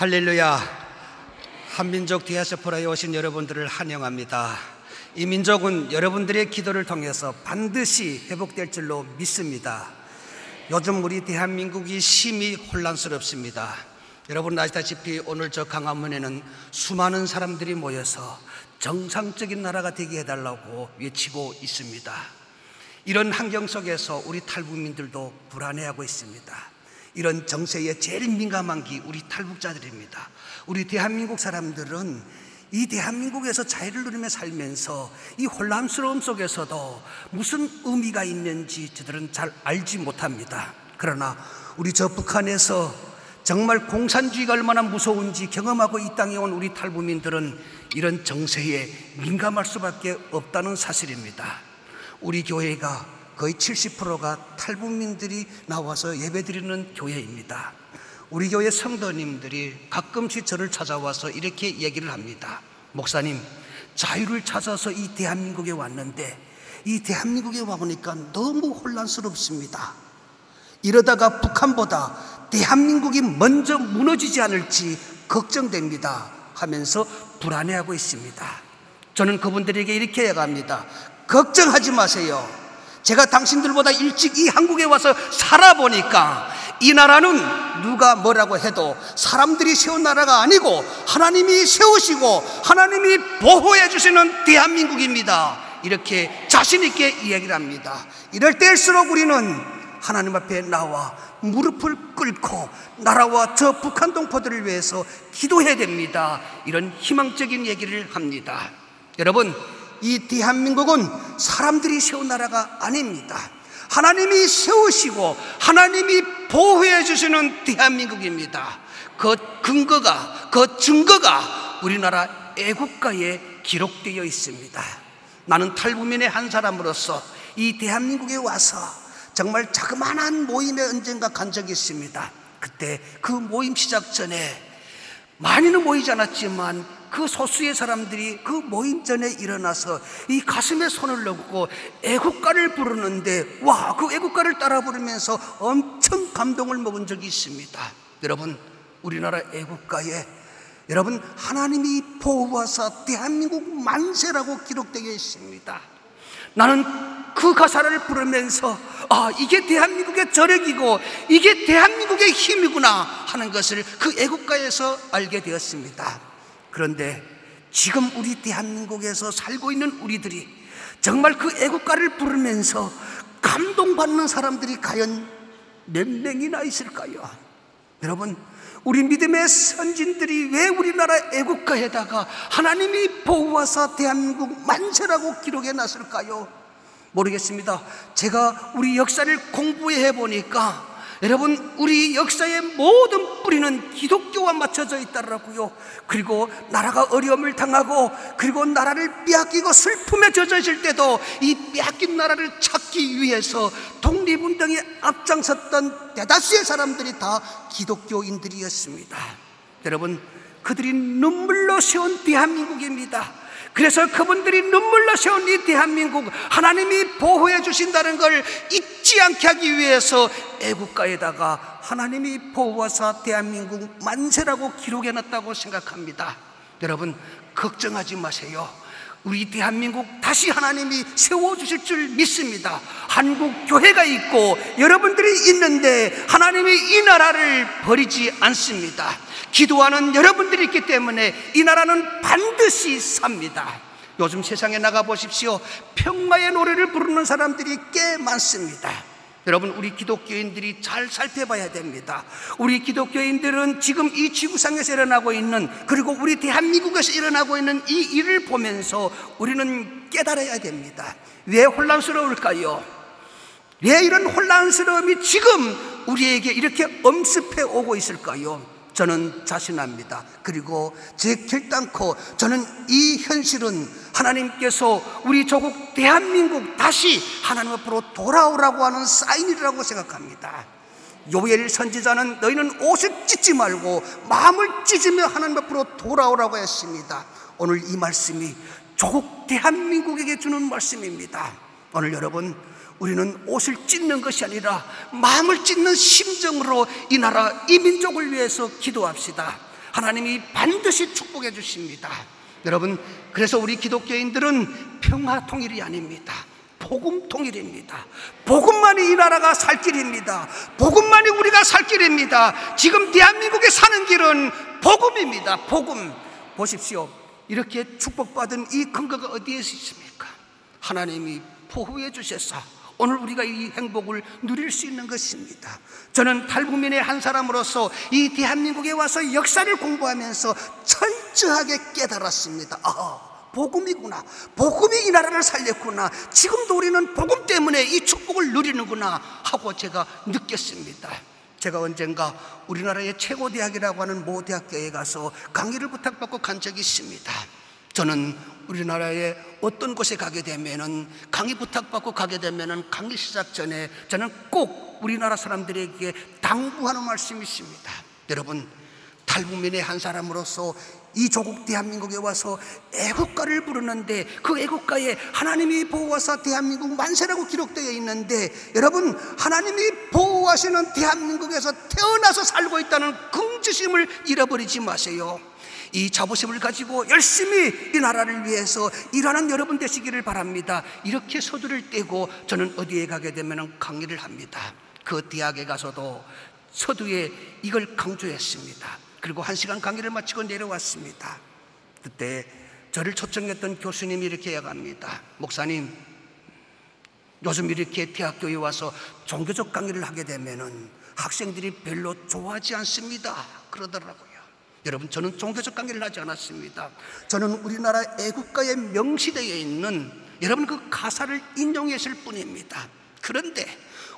할렐루야. 한민족 디아스포라에 오신 여러분들을 환영합니다. 이 민족은 여러분들의 기도를 통해서 반드시 회복될 줄로 믿습니다. 요즘 우리 대한민국이 심히 혼란스럽습니다. 여러분 아시다시피 오늘 저 강화문에는 수많은 사람들이 모여서 정상적인 나라가 되게 해달라고 외치고 있습니다. 이런 환경 속에서 우리 탈북민들도 불안해하고 있습니다. 이런 정세에 제일 민감한 게 우리 탈북자들입니다. 우리 대한민국 사람들은 이 대한민국에서 자유를 누리며 살면서 이 혼란스러움 속에서도 무슨 의미가 있는지 저들은 잘 알지 못합니다. 그러나 우리 저 북한에서 정말 공산주의가 얼마나 무서운지 경험하고 이 땅에 온 우리 탈북민들은 이런 정세에 민감할 수밖에 없다는 사실입니다. 우리 교회가 거의 70%가 탈북민들이 나와서 예배드리는 교회입니다. 우리 교회 성도님들이 가끔씩 저를 찾아와서 이렇게 얘기를 합니다. 목사님, 자유를 찾아서 이 대한민국에 왔는데 이 대한민국에 와보니까 너무 혼란스럽습니다. 이러다가 북한보다 대한민국이 먼저 무너지지 않을지 걱정됩니다 하면서 불안해하고 있습니다. 저는 그분들에게 이렇게 얘기합니다. 걱정하지 마세요. 제가 당신들보다 일찍 이 한국에 와서 살아보니까 이 나라는 누가 뭐라고 해도 사람들이 세운 나라가 아니고 하나님이 세우시고 하나님이 보호해 주시는 대한민국입니다. 이렇게 자신 있게 이야기를 합니다. 이럴 때일수록 우리는 하나님 앞에 나와 무릎을 꿇고 나라와 저 북한 동포들을 위해서 기도해야 됩니다. 이런 희망적인 얘기를 합니다. 여러분, 이 대한민국은 사람들이 세운 나라가 아닙니다. 하나님이 세우시고 하나님이 보호해 주시는 대한민국입니다. 그 근거가, 그 증거가 우리나라 애국가에 기록되어 있습니다. 나는 탈북민의 한 사람으로서 이 대한민국에 와서 정말 자그마한 모임에 언젠가 간 적이 있습니다. 그때 그 모임 시작 전에 많이는 모이지 않았지만 그 소수의 사람들이 그 모임 전에 일어나서 이 가슴에 손을 넣고 애국가를 부르는데 와, 그 애국가를 따라 부르면서 엄청 감동을 먹은 적이 있습니다. 여러분, 우리나라 애국가에 여러분 하나님이 보호하사 대한민국 만세라고 기록되어 있습니다. 나는 그 가사를 부르면서 이게 대한민국의 저력이고 이게 대한민국의 힘이구나 하는 것을 그 애국가에서 알게 되었습니다. 그런데 지금 우리 대한민국에서 살고 있는 우리들이 정말 그 애국가를 부르면서 감동받는 사람들이 과연 몇 명이나 있을까요? 여러분, 우리 믿음의 선진들이 왜 우리나라 애국가에다가 하나님이 보호하사 대한민국 만세라고 기록해 놨을까요? 모르겠습니다. 제가 우리 역사를 공부해 보니까 여러분, 우리 역사의 모든 뿌리는 기독교와 맞춰져 있더라고요. 그리고 나라가 어려움을 당하고 그리고 나라를 빼앗기고 슬픔에 젖어 있을 때도 이 빼앗긴 나라를 찾기 위해서 독립운동에 앞장섰던 대다수의 사람들이 다 기독교인들이었습니다. 여러분, 그들이 눈물로 세운 대한민국입니다. 그래서 그분들이 눈물로 세운 이 대한민국 하나님이 보호해 주신다는 걸 잊지 않게 하기 위해서 애국가에다가 하나님이 보호하사 대한민국 만세라고 기록해 놨다고 생각합니다. 여러분, 걱정하지 마세요. 우리 대한민국 다시 하나님이 세워주실 줄 믿습니다. 한국 교회가 있고 여러분들이 있는데 하나님이 이 나라를 버리지 않습니다. 기도하는 여러분들이 있기 때문에 이 나라는 반드시 삽니다. 요즘 세상에 나가보십시오. 평화의 노래를 부르는 사람들이 꽤 많습니다. 여러분, 우리 기독교인들이 잘 살펴봐야 됩니다. 우리 기독교인들은 지금 이 지구상에서 일어나고 있는, 그리고 우리 대한민국에서 일어나고 있는 이 일을 보면서 우리는 깨달아야 됩니다. 왜 혼란스러울까요? 왜 이런 혼란스러움이 지금 우리에게 이렇게 엄습해 오고 있을까요? 저는 자신합니다. 그리고 제 결단코 저는 이 현실은 하나님께서 우리 조국 대한민국 다시 하나님 앞으로 돌아오라고 하는 사인이라고 생각합니다. 요엘 선지자는 너희는 옷을 찢지 말고 마음을 찢으며 하나님 앞으로 돌아오라고 했습니다. 오늘 이 말씀이 조국 대한민국에게 주는 말씀입니다. 오늘 여러분, 우리는 옷을 찢는 것이 아니라 마음을 찢는 심정으로 이 나라, 이 민족을 위해서 기도합시다. 하나님이 반드시 축복해 주십니다. 여러분, 그래서 우리 기독교인들은 평화 통일이 아닙니다. 복음 통일입니다. 복음만이 이 나라가 살 길입니다. 복음만이 우리가 살 길입니다. 지금 대한민국에 사는 길은 복음입니다. 복음. 보십시오. 이렇게 축복받은 이 근거가 어디에 있습니까? 하나님이 보호해 주셔서 오늘 우리가 이 행복을 누릴 수 있는 것입니다. 저는 탈북민의 한 사람으로서 이 대한민국에 와서 역사를 공부하면서 철저하게 깨달았습니다. 복음이구나. 복음이 이 나라를 살렸구나. 지금도 우리는 복음 때문에 이 축복을 누리는구나 하고 제가 느꼈습니다. 제가 언젠가 우리나라의 최고 대학이라고 하는 모 대학교에 가서 강의를 부탁받고 간 적이 있습니다. 저는 우리나라의 어떤 곳에 가게 되면은 강의 부탁받고 가게 되면은 강의 시작 전에 저는 꼭 우리나라 사람들에게 당부하는 말씀이 있습니다. 여러분, 탈북민의 한 사람으로서 이 조국 대한민국에 와서 애국가를 부르는데 그 애국가에 하나님이 보호하사 대한민국 만세라고 기록되어 있는데, 여러분, 하나님이 보호하시는 대한민국에서 태어나서 살고 있다는 긍지심을 잃어버리지 마세요. 이 자부심을 가지고 열심히 이 나라를 위해서 일하는 여러분 되시기를 바랍니다. 이렇게 서두를 떼고 저는 어디에 가게 되면 강의를 합니다. 그 대학에 가서도 서두에 이걸 강조했습니다. 그리고 1시간 강의를 마치고 내려왔습니다. 그때 저를 초청했던 교수님이 이렇게 이야기합니다. 목사님, 요즘 이렇게 대학교에 와서 종교적 강의를 하게 되면은 학생들이 별로 좋아하지 않습니다. 그러더라고요. 여러분, 저는 종교적 강의를 하지 않았습니다. 저는 우리나라 애국가에 명시되어 있는 여러분 그 가사를 인용했을 뿐입니다. 그런데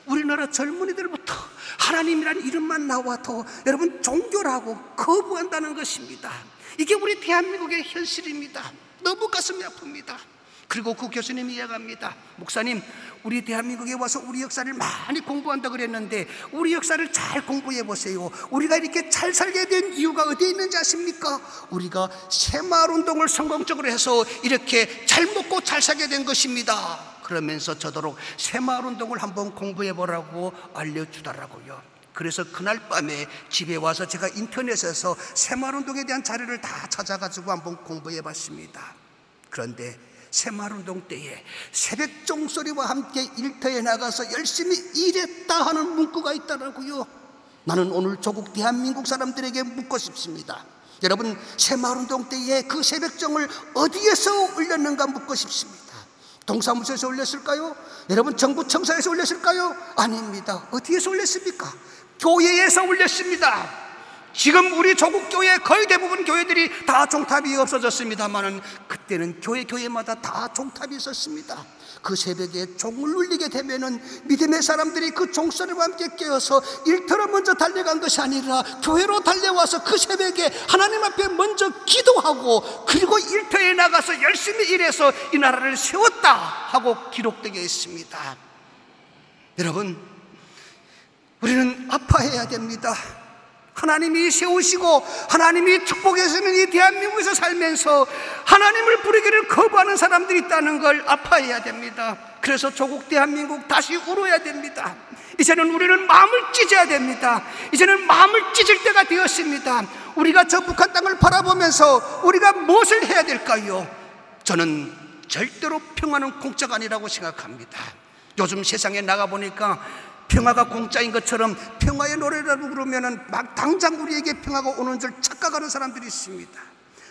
우리나라 젊은이들부터 하나님이라는 이름만 나와도 여러분 종교라고 거부한다는 것입니다. 이게 우리 대한민국의 현실입니다. 너무 가슴이 아픕니다. 그리고 그 교수님이 이야기합니다. 목사님, 우리 대한민국에 와서 우리 역사를 많이 공부한다 그랬는데 우리 역사를 잘 공부해 보세요. 우리가 이렇게 잘 살게 된 이유가 어디에 있는지 아십니까? 우리가 새마을운동을 성공적으로 해서 이렇게 잘 먹고 잘 살게 된 것입니다. 그러면서 저도록 새마을운동을 한번 공부해 보라고 알려주더라고요. 그래서 그날 밤에 집에 와서 제가 인터넷에서 새마을운동에 대한 자료를 다 찾아가지고 한번 공부해 봤습니다. 그런데 새마을운동 때에 새벽 종소리와 함께 일터에 나가서 열심히 일했다 하는 문구가 있더라고요. 나는 오늘 조국 대한민국 사람들에게 묻고 싶습니다. 여러분, 새마을운동 때에 그 새벽종을 어디에서 올렸는가 묻고 싶습니다. 동사무소에서 올렸을까요? 여러분, 정부 청사에서 올렸을까요? 아닙니다. 어디에서 올렸습니까? 교회에서 올렸습니다. 지금 우리 조국교회 거의 대부분 교회들이 다 종탑이 없어졌습니다만은 그때는 교회마다 다 종탑이 있었습니다. 그 새벽에 종을 울리게 되면은 믿음의 사람들이 그 종소리와 함께 깨어서 일터로 먼저 달려간 것이 아니라 교회로 달려와서 그 새벽에 하나님 앞에 먼저 기도하고 그리고 일터에 나가서 열심히 일해서 이 나라를 세웠다 하고 기록되어 있습니다. 여러분, 우리는 아파해야 됩니다. 하나님이 세우시고 하나님이 축복해주는 이 대한민국에서 살면서 하나님을 부르기를 거부하는 사람들이 있다는 걸 아파해야 됩니다. 그래서 조국 대한민국 다시 울어야 됩니다. 이제는 우리는 마음을 찢어야 됩니다. 이제는 마음을 찢을 때가 되었습니다. 우리가 저 북한 땅을 바라보면서 우리가 무엇을 해야 될까요? 저는 절대로 평화는 공짜가 아니라고 생각합니다. 요즘 세상에 나가보니까 평화가 공짜인 것처럼 평화의 노래라고 그러면은 막 당장 우리에게 평화가 오는 줄 착각하는 사람들이 있습니다.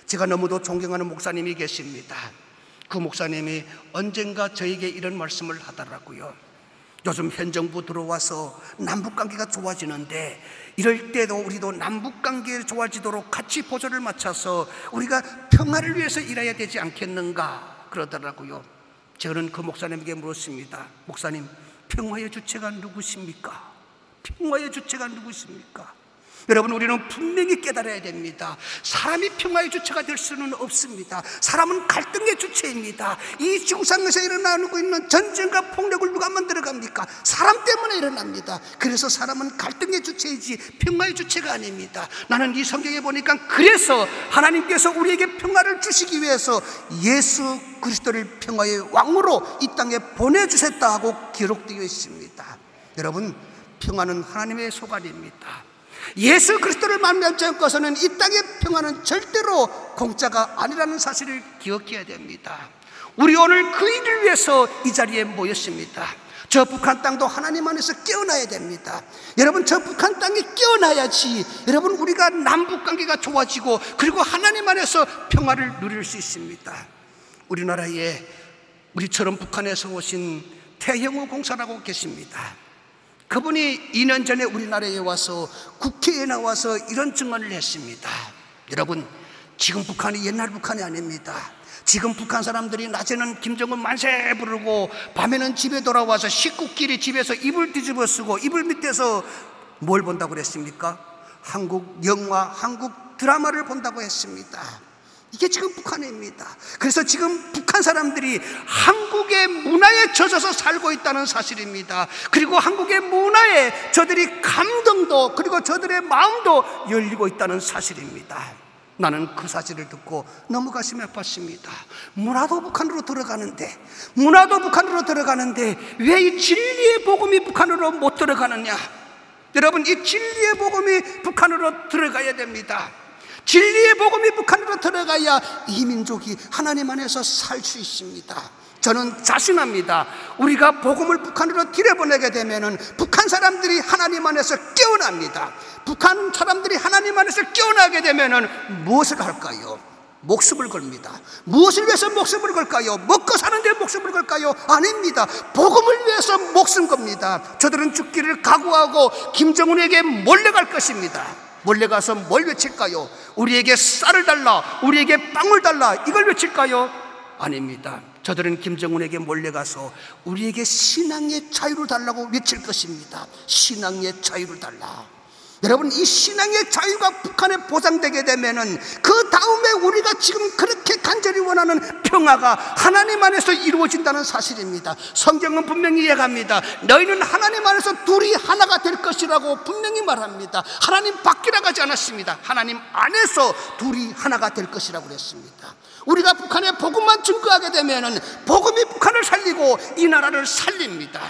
제가 너무도 존경하는 목사님이 계십니다. 그 목사님이 언젠가 저에게 이런 말씀을 하더라고요. 요즘 현 정부 들어와서 남북관계가 좋아지는데 이럴 때도 우리도 남북관계 좋아지도록 같이 보조를 맞춰서 우리가 평화를 위해서 일해야 되지 않겠는가 그러더라고요. 저는 그 목사님에게 물었습니다. 목사님, 평화의 주체가 누구십니까? 평화의 주체가 누구십니까? 여러분, 우리는 분명히 깨달아야 됩니다. 사람이 평화의 주체가 될 수는 없습니다. 사람은 갈등의 주체입니다. 이 지구상에서 일어나고 있는 전쟁과 폭력을 누가 만들어갑니까? 사람 때문에 일어납니다. 그래서 사람은 갈등의 주체이지 평화의 주체가 아닙니다. 나는 이 성경에 보니까 그래서 하나님께서 우리에게 평화를 주시기 위해서 예수 그리스도를 평화의 왕으로 이 땅에 보내주셨다 하고 기록되어 있습니다. 여러분, 평화는 하나님의 소관입니다. 예수 그리스도를 만나지 않고서는 이 땅의 평화는 절대로 공짜가 아니라는 사실을 기억해야 됩니다. 우리 오늘 그 일을 위해서 이 자리에 모였습니다. 저 북한 땅도 하나님 안에서 깨어나야 됩니다. 여러분, 저 북한 땅이 깨어나야지 여러분 우리가 남북관계가 좋아지고 그리고 하나님 안에서 평화를 누릴 수 있습니다. 우리나라에 우리처럼 북한에서 오신 태형호 공사라고 계십니다. 그분이 2년 전에 우리나라에 와서 국회에 나와서 이런 증언을 했습니다. 여러분, 지금 북한이 옛날 북한이 아닙니다. 지금 북한 사람들이 낮에는 김정은 만세 부르고 밤에는 집에 돌아와서 식구끼리 집에서 이불 뒤집어 쓰고 이불 밑에서 뭘 본다고 그랬습니까? 한국 영화, 한국 드라마를 본다고 했습니다. 이게 지금 북한입니다. 그래서 지금 북한 사람들이 한국의 문화에 젖어서 살고 있다는 사실입니다. 그리고 한국의 문화에 저들이 감동도 그리고 저들의 마음도 열리고 있다는 사실입니다. 나는 그 사실을 듣고 너무 가슴이 아팠습니다. 문화도 북한으로 들어가는데 왜 이 진리의 복음이 북한으로 못 들어가느냐? 여러분, 이 진리의 복음이 북한으로 들어가야 됩니다. 진리의 복음이 북한으로 들어가야 이 민족이 하나님 안에서 살 수 있습니다. 저는 자신합니다. 우리가 복음을 북한으로 들여보내게 되면은 북한 사람들이 하나님 안에서 깨어납니다. 북한 사람들이 하나님 안에서 깨어나게 되면은 무엇을 할까요? 목숨을 걸습니다. 무엇을 위해서 목숨을 걸까요? 먹고 사는데 목숨을 걸까요? 아닙니다. 복음을 위해서 목숨 겁니다. 저들은 죽기를 각오하고 김정은에게 몰려갈 것입니다. 몰려가서 뭘 외칠까요? 우리에게 쌀을 달라, 우리에게 빵을 달라, 이걸 외칠까요? 아닙니다. 저들은 김정은에게 몰려가서 우리에게 신앙의 자유를 달라고 외칠 것입니다. 신앙의 자유를 달라. 여러분, 이 신앙의 자유가 북한에 보장되게 되면은 그 다음에 우리가 지금 그렇게 간절히 원하는 평화가 하나님 안에서 이루어진다는 사실입니다. 성경은 분명히 얘기합니다. 너희는 하나님 안에서 둘이 하나가 될 것이라고 분명히 말합니다. 하나님 밖이라고 하지 않았습니다. 하나님 안에서 둘이 하나가 될 것이라고 그랬습니다. 우리가 북한의 복음만 증거하게 되면은 복음이 북한을 살리고 이 나라를 살립니다.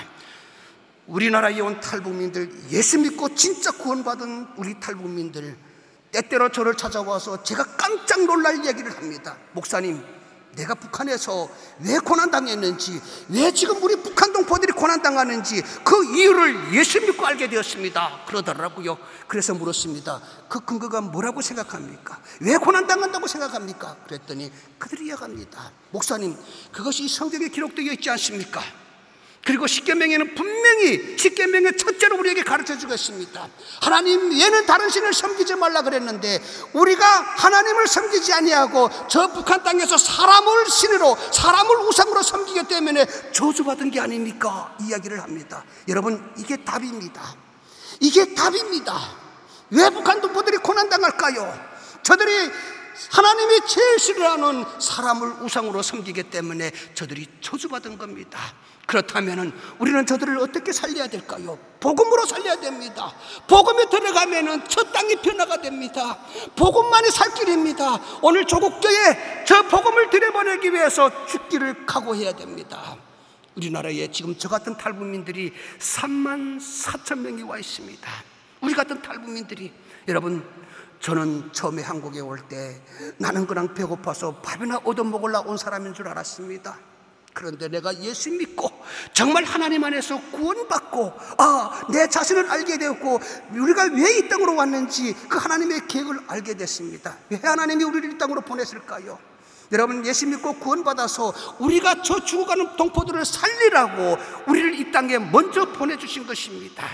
우리나라에 온 탈북민들, 예수 믿고 진짜 구원받은 우리 탈북민들, 때때로 저를 찾아와서 제가 깜짝 놀랄 얘기를 합니다. 목사님, 내가 북한에서 왜 고난당했는지, 왜 지금 우리 북한 동포들이 고난당하는지 그 이유를 예수 믿고 알게 되었습니다. 그러더라고요. 그래서 물었습니다. 그 근거가 뭐라고 생각합니까? 왜 고난당한다고 생각합니까? 그랬더니 그들이 이야기합니다. 목사님, 그것이 성경에 기록되어 있지 않습니까? 그리고 십계명에는 분명히 십계명의 첫째로 우리에게 가르쳐 주겠습니다. 하나님 외에는 다른 신을 섬기지 말라 그랬는데 우리가 하나님을 섬기지 아니하고 저 북한 땅에서 사람을 신으로, 사람을 우상으로 섬기기 때문에 저주받은 게 아닙니까? 이야기를 합니다. 여러분, 이게 답입니다. 이게 답입니다. 왜 북한 동포들이 고난당할까요? 저들이 하나님이 제일 싫어하는 사람을 우상으로 섬기기 때문에 저들이 저주받은 겁니다. 그렇다면 우리는 저들을 어떻게 살려야 될까요? 복음으로 살려야 됩니다. 복음이 들어가면 저 땅이 변화가 됩니다. 복음만이 살 길입니다. 오늘 조국교회 저 복음을 들여보내기 위해서 죽기를 각오해야 됩니다. 우리나라에 지금 저 같은 탈북민들이 34,000명이 와 있습니다. 우리 같은 탈북민들이, 여러분, 저는 처음에 한국에 올 때 나는 그냥 배고파서 밥이나 얻어먹으려 온 사람인 줄 알았습니다. 그런데 내가 예수 믿고 정말 하나님 안에서 구원받고 내 자신을 알게 되었고 우리가 왜 이 땅으로 왔는지 그 하나님의 계획을 알게 됐습니다. 왜 하나님이 우리를 이 땅으로 보냈을까요? 여러분, 예수 믿고 구원받아서 우리가 저 죽어가는 동포들을 살리라고 우리를 이 땅에 먼저 보내주신 것입니다.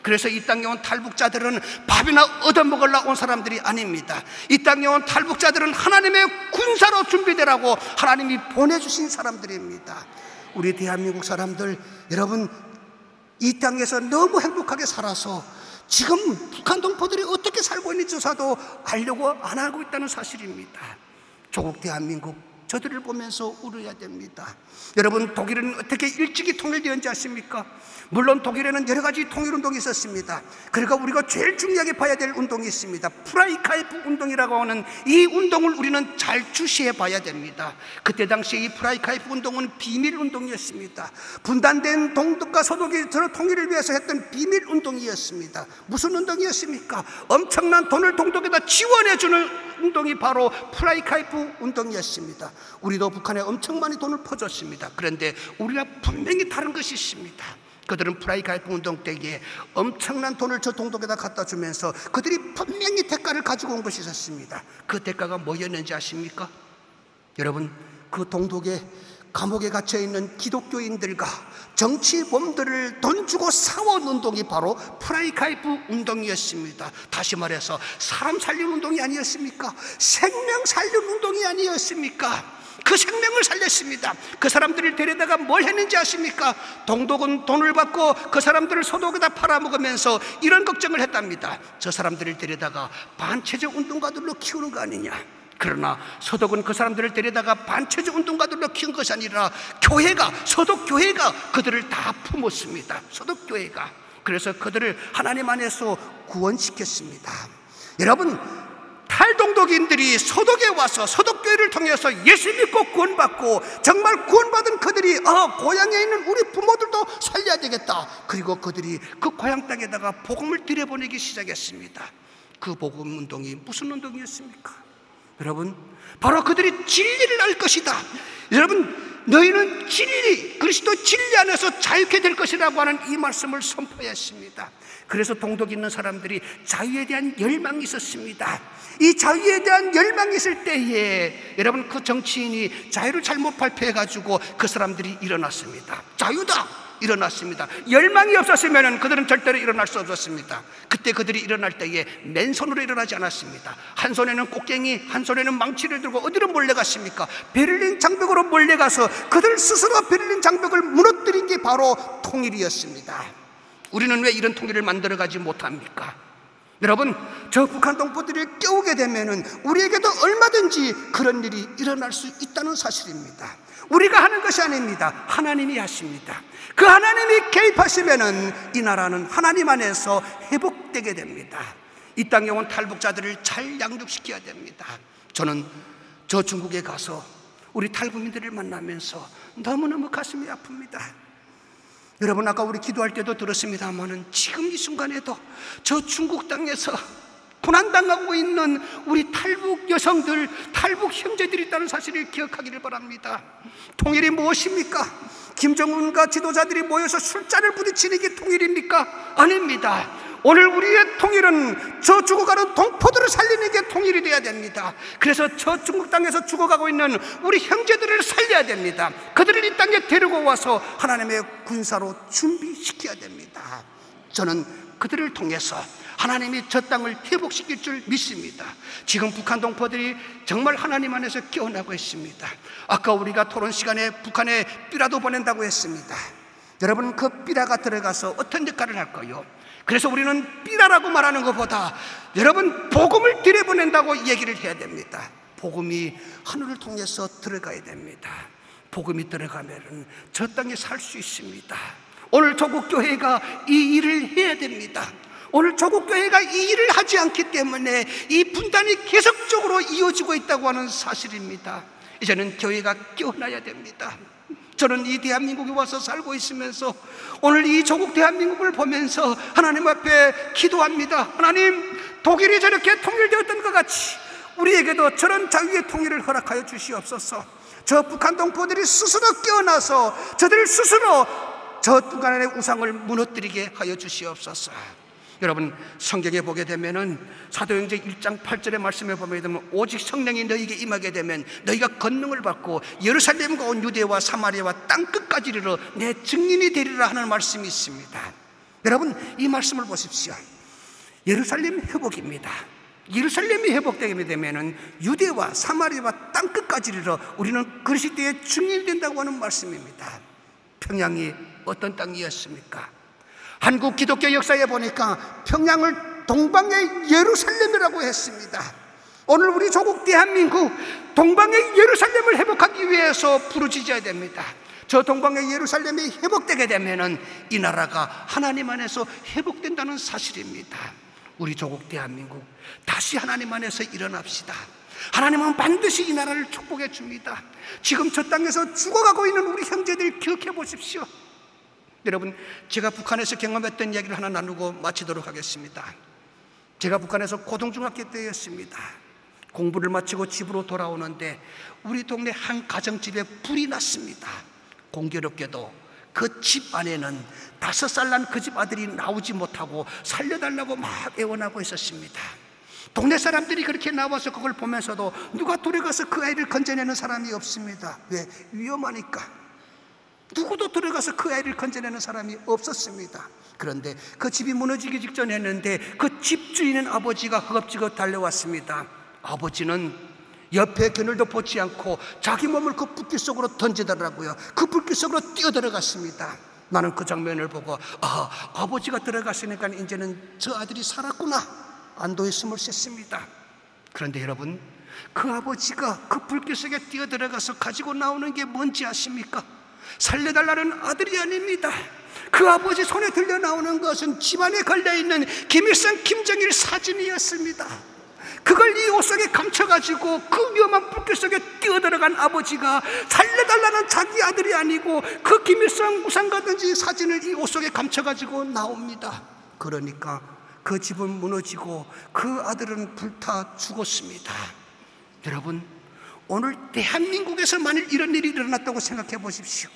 그래서 이 땅에 온 탈북자들은 밥이나 얻어먹으려 온 사람들이 아닙니다. 이 땅에 온 탈북자들은 하나님의 군사로 준비되라고 하나님이 보내주신 사람들입니다. 우리 대한민국 사람들, 여러분, 이 땅에서 너무 행복하게 살아서 지금 북한 동포들이 어떻게 살고 있는지 조사도 알려고 안 하고 있다는 사실입니다. 조국 대한민국 저들을 보면서 울어야 됩니다. 여러분, 독일은 어떻게 일찍이 통일되었는지 아십니까? 물론 독일에는 여러 가지 통일운동이 있었습니다. 그러니까 우리가 제일 중요하게 봐야 될 운동이 있습니다. 프라이카이프 운동이라고 하는 이 운동을 우리는 잘 주시해 봐야 됩니다. 그때 당시에 이 프라이카이프 운동은 비밀 운동이었습니다. 분단된 동독과 서독이 서로 통일을 위해서 했던 비밀 운동이었습니다. 무슨 운동이었습니까? 엄청난 돈을 동독에다 지원해 주는 운동이 바로 프라이카이프 운동이었습니다. 우리도 북한에 엄청 많이 돈을 퍼줬습니다. 그런데 우리가 분명히 다른 것이 있습니다. 그들은 프라이카이프 운동 때에 엄청난 돈을 저 동독에다 갖다 주면서 그들이 분명히 대가를 가지고 온 것이 있었습니다. 그 대가가 뭐였는지 아십니까? 여러분, 그 동독에 감옥에 갇혀있는 기독교인들과 정치범들을 돈 주고 사원 운동이 바로 프라이카이프 운동이었습니다. 다시 말해서 사람 살리는 운동이 아니었습니까? 생명 살리는 운동이 아니었습니까? 그 생명을 살렸습니다. 그 사람들을 데려다가 뭘 했는지 아십니까? 동독은 돈을 받고 그 사람들을 소독에다 팔아먹으면서 이런 걱정을 했답니다. 저 사람들을 데려다가 반체제 운동가들로 키우는 거 아니냐. 그러나 서독은 그 사람들을 데려다가 반체제 운동가들로 키운 것이 아니라 교회가, 서독교회가 그들을 다 품었습니다. 서독교회가. 그래서 그들을 하나님 안에서 구원시켰습니다. 여러분, 탈동독인들이 서독에 와서 서독교회를 통해서 예수 믿고 구원받고 정말 구원받은 그들이 고향에 있는 우리 부모들도 살려야 되겠다. 그리고 그들이 그 고향 땅에다가 복음을 들여보내기 시작했습니다. 그 복음 운동이 무슨 운동이었습니까? 여러분, 바로 그들이 진리를 알 것이다. 여러분, 너희는 진리, 그리스도 진리 안에서 자유케 될 것이라고 하는 이 말씀을 선포했습니다. 그래서 동독에 있는 사람들이 자유에 대한 열망이 있었습니다. 이 자유에 대한 열망이 있을 때에 여러분, 그 정치인이 자유를 잘못 발표해가지고 그 사람들이 일어났습니다. 자유다! 일어났습니다. 열망이 없었으면 그들은 절대로 일어날 수 없었습니다. 그때 그들이 일어날 때에 맨손으로 일어나지 않았습니다. 한 손에는 꽃갱이, 한 손에는 망치를 들고 어디로 몰려갔습니까? 베를린 장벽으로 몰려가서 그들 스스로 베를린 장벽을 무너뜨린 게 바로 통일이었습니다. 우리는 왜 이런 통일을 만들어가지 못합니까? 여러분, 저 북한 동포들을 깨우게 되면은 우리에게도 얼마든지 그런 일이 일어날 수 있다는 사실입니다. 우리가 하는 것이 아닙니다. 하나님이 하십니다. 그 하나님이 개입하시면은 이 나라는 하나님 안에서 회복되게 됩니다. 이 땅에 온 탈북자들을 잘 양육시켜야 됩니다. 저는 저 중국에 가서 우리 탈북민들을 만나면서 너무너무 가슴이 아픕니다. 여러분, 아까 우리 기도할 때도 들었습니다만은 지금 이 순간에도 저 중국 땅에서 고난당하고 있는 우리 탈북 여성들, 탈북 형제들이 있다는 사실을 기억하기를 바랍니다. 통일이 무엇입니까? 김정은과 지도자들이 모여서 술잔을 부딪히는 게 통일입니까? 아닙니다. 오늘 우리의 통일은 저 죽어가는 동포들을 살리는 게 통일이 돼야 됩니다. 그래서 저 중국 땅에서 죽어가고 있는 우리 형제들을 살려야 됩니다. 그들을 이 땅에 데리고 와서 하나님의 군사로 준비시켜야 됩니다. 저는 그들을 통해서 하나님이 저 땅을 회복시킬 줄 믿습니다. 지금 북한 동포들이 정말 하나님 안에서 깨어나고 있습니다. 아까 우리가 토론 시간에 북한에 삐라도 보낸다고 했습니다. 여러분, 그 삐라가 들어가서 어떤 역할을 할까요? 그래서 우리는 삐라라고 말하는 것보다 여러분, 복음을 들여보낸다고 얘기를 해야 됩니다. 복음이 하늘을 통해서 들어가야 됩니다. 복음이 들어가면 저 땅에 살 수 있습니다. 오늘 조국교회가 이 일을 해야 됩니다. 오늘 조국교회가 이 일을 하지 않기 때문에 이 분단이 계속적으로 이어지고 있다고 하는 사실입니다. 이제는 교회가 깨어나야 됩니다. 저는 이 대한민국에 와서 살고 있으면서 오늘 이 조국 대한민국을 보면서 하나님 앞에 기도합니다. 하나님, 독일이 저렇게 통일되었던 것 같이 우리에게도 저런 자유의 통일을 허락하여 주시옵소서. 저 북한 동포들이 스스로 깨어나서 저들 스스로 저 북한의 우상을 무너뜨리게 하여 주시옵소서. 여러분, 성경에 보게 되면은 사도행전 1장 8절의 말씀에 보게 되면 오직 성령이 너희에게 임하게 되면 너희가 권능을 받고 예루살렘과 온 유대와 사마리아와 땅끝까지 이르러 내 증인이 되리라 하는 말씀이 있습니다. 여러분, 이 말씀을 보십시오. 예루살렘 회복입니다. 예루살렘이 회복되게 되면은 유대와 사마리아와 땅끝까지 이르러 우리는 그리스도의 증인이 된다고 하는 말씀입니다. 평양이 어떤 땅이었습니까? 한국 기독교 역사에 보니까 평양을 동방의 예루살렘이라고 했습니다. 오늘 우리 조국 대한민국 동방의 예루살렘을 회복하기 위해서 부르짖어야 됩니다. 저 동방의 예루살렘이 회복되게 되면은 이 나라가 하나님 안에서 회복된다는 사실입니다. 우리 조국 대한민국 다시 하나님 안에서 일어납시다. 하나님은 반드시 이 나라를 축복해 줍니다. 지금 저 땅에서 죽어가고 있는 우리 형제들 기억해 보십시오. 여러분, 제가 북한에서 경험했던 이야기를 하나 나누고 마치도록 하겠습니다. 제가 북한에서 고등중학교 때였습니다. 공부를 마치고 집으로 돌아오는데 우리 동네 한 가정집에 불이 났습니다. 공교롭게도 그 집 안에는 5살 난 그 집 아들이 나오지 못하고 살려달라고 막 애원하고 있었습니다. 동네 사람들이 그렇게 나와서 그걸 보면서도 누가 들어가서 그 아이를 건져내는 사람이 없습니다. 왜? 위험하니까. 누구도 들어가서 그 아이를 건져내는 사람이 없었습니다. 그런데 그 집이 무너지기 직전 했는데 그 집주인은 아버지가 허겁지겁 달려왔습니다. 아버지는 옆에 그늘도 보지 않고 자기 몸을 그 불길 속으로 던지더라고요. 그 불길 속으로 뛰어들어갔습니다. 나는 그 장면을 보고 아버지가 들어갔으니까 이제는 저 아들이 살았구나, 안도했음을 셌습니다. 그런데 여러분, 그 아버지가 그 불길 속에 뛰어들어가서 가지고 나오는 게 뭔지 아십니까? 살려달라는 아들이 아닙니다. 그 아버지 손에 들려 나오는 것은 집안에 걸려있는 김일성, 김정일 사진이었습니다. 그걸 이 옷 속에 감춰가지고 그 위험한 불길 속에 뛰어들어간 아버지가 살려달라는 자기 아들이 아니고 그 김일성 우상가든지 사진을 이 옷 속에 감춰가지고 나옵니다. 그러니까 그 집은 무너지고 그 아들은 불타 죽었습니다. 여러분, 오늘 대한민국에서 만일 이런 일이 일어났다고 생각해 보십시오.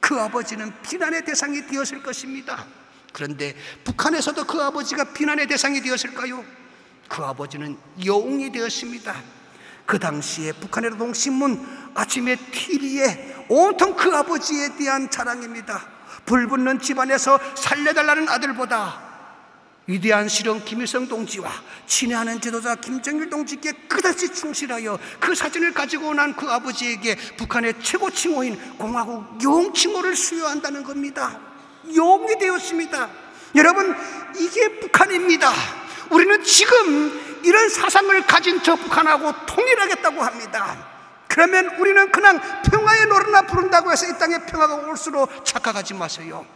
그 아버지는 비난의 대상이 되었을 것입니다. 그런데 북한에서도 그 아버지가 비난의 대상이 되었을까요? 그 아버지는 영웅이 되었습니다. 그 당시에 북한의 노동신문 아침에 TV에 온통 그 아버지에 대한 자랑입니다. 불붙는 집안에서 살려달라는 아들보다 위대한 실형 김일성 동지와 친애하는 지도자 김정일 동지께 끝없이 충실하여 그 사진을 가지고 난 그 아버지에게 북한의 최고 칭호인 공화국 용 칭호를 수여한다는 겁니다. 용이 되었습니다. 여러분, 이게 북한입니다. 우리는 지금 이런 사상을 가진 저 북한하고 통일하겠다고 합니다. 그러면 우리는 그냥 평화의 노래나 부른다고 해서 이 땅에 평화가 올수록 착각하지 마세요.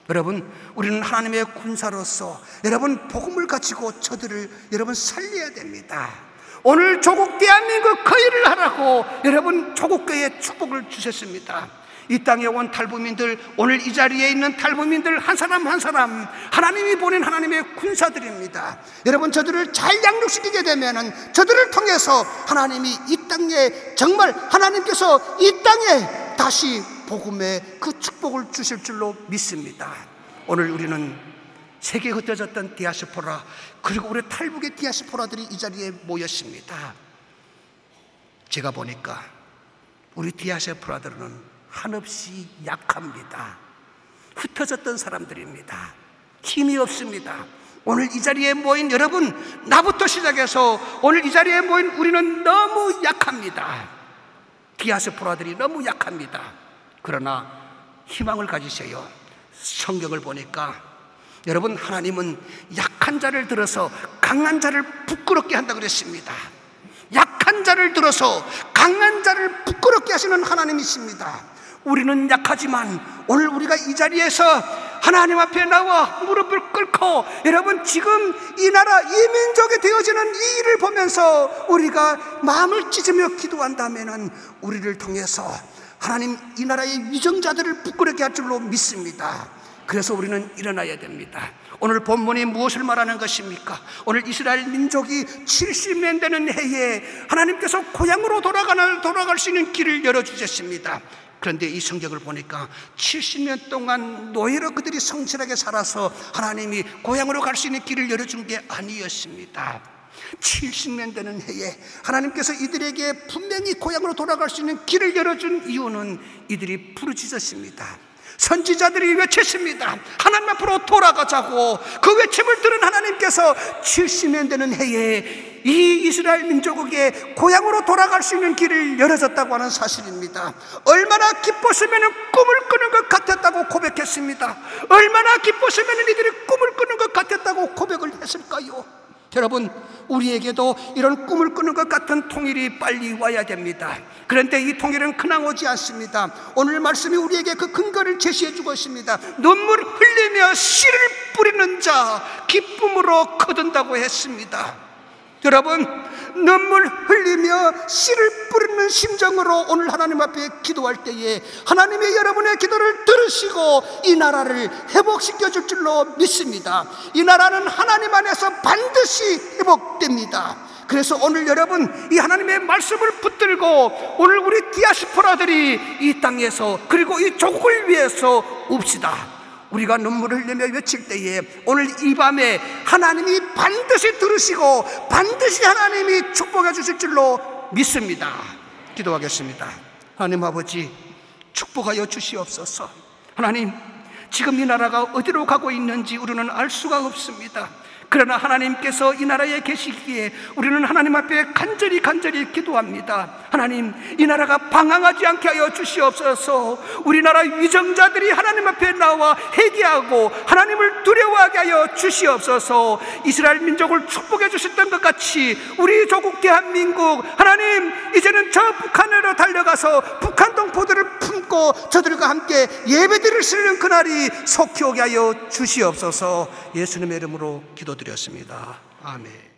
여러분, 우리는 하나님의 군사로서 여러분 복음을 가지고 저들을 여러분 살려야 됩니다. 오늘 조국 대한민국 그 일을 하라고 여러분 조국교회에 축복을 주셨습니다. 이 땅에 온 탈북민들, 오늘 이 자리에 있는 탈북민들 한 사람 한 사람 하나님이 보낸 하나님의 군사들입니다. 여러분, 저들을 잘 양육시키게 되면 저들을 통해서 하나님이 이 땅에 정말 하나님께서 이 땅에 다시 복음의 그 축복을 주실 줄로 믿습니다. 오늘 우리는 세계에 흩어졌던 디아스포라, 그리고 우리 탈북의 디아스포라들이 이 자리에 모였습니다. 제가 보니까 우리 디아스포라들은 한없이 약합니다. 흩어졌던 사람들입니다. 힘이 없습니다. 오늘 이 자리에 모인 여러분, 나부터 시작해서 오늘 이 자리에 모인 우리는 너무 약합니다. 디아스포라들이 너무 약합니다. 그러나 희망을 가지세요. 성경을 보니까 여러분, 하나님은 약한 자를 들어서 강한 자를 부끄럽게 한다 그랬습니다. 약한 자를 들어서 강한 자를 부끄럽게 하시는 하나님이십니다. 우리는 약하지만 오늘 우리가 이 자리에서 하나님 앞에 나와 무릎을 꿇고 여러분, 지금 이 나라 이 민족이 되어지는 이 일을 보면서 우리가 마음을 찢으며 기도한다면 우리를 통해서 하나님 이 나라의 위정자들을 부끄럽게 할 줄로 믿습니다. 그래서 우리는 일어나야 됩니다. 오늘 본문이 무엇을 말하는 것입니까? 오늘 이스라엘 민족이 70년 되는 해에 하나님께서 고향으로 돌아갈 수 있는 길을 열어주셨습니다. 그런데 이 성경을 보니까 70년 동안 노예로 그들이 성실하게 살아서 하나님이 고향으로 갈 수 있는 길을 열어준 게 아니었습니다. 70년 되는 해에 하나님께서 이들에게 분명히 고향으로 돌아갈 수 있는 길을 열어준 이유는 이들이 부르짖었습니다. 선지자들이 외쳤습니다. 하나님 앞으로 돌아가자고. 그 외침을 들은 하나님께서 70년 되는 해에 이 이스라엘 민족에게 고향으로 돌아갈 수 있는 길을 열어줬다고 하는 사실입니다. 얼마나 기뻤으면 꿈을 꾸는 것 같았다고 고백했습니다. 얼마나 기뻤으면 이들이 꿈을 꾸는 것 같았다고 고백을 했을까요? 여러분, 우리에게도 이런 꿈을 꾸는 것 같은 통일이 빨리 와야 됩니다. 그런데 이 통일은 그냥 오지 않습니다. 오늘 말씀이 우리에게 그 근거를 제시해 주고 있습니다. 눈물 흘리며 씨를 뿌리는 자 기쁨으로 거둔다고 했습니다. 여러분, 눈물 흘리며 씨를 뿌리는 심정으로 오늘 하나님 앞에 기도할 때에 하나님이 여러분의 기도를 들으시고 이 나라를 회복시켜 줄 줄로 믿습니다. 이 나라는 하나님 안에서 반드시 회복됩니다. 그래서 오늘 여러분, 이 하나님의 말씀을 붙들고 오늘 우리 디아스포라들이 이 땅에서 그리고 이 조국을 위해서 웁시다. 우리가 눈물을 흘리며 외칠 때에 오늘 이 밤에 하나님이 반드시 들으시고 반드시 하나님이 축복해 주실 줄로 믿습니다. 기도하겠습니다. 하나님 아버지, 축복하여 주시옵소서. 하나님, 지금 이 나라가 어디로 가고 있는지 우리는 알 수가 없습니다. 그러나 하나님께서 이 나라에 계시기에 우리는 하나님 앞에 간절히 기도합니다. 하나님, 이 나라가 방황하지 않게 하여 주시옵소서. 우리나라 위정자들이 하나님 앞에 나와 회개하고 하나님을 두려워하게 하여 주시옵소서. 이스라엘 민족을 축복해 주셨던 것 같이 우리 조국 대한민국, 하나님, 이제는 저 북한으로 달려가서 북한 동포들을 품고 저들과 함께 예배드릴 수 있는 그날이 속히 오게 하여 주시옵소서. 예수님의 이름으로 기도드렸습니다. 아멘.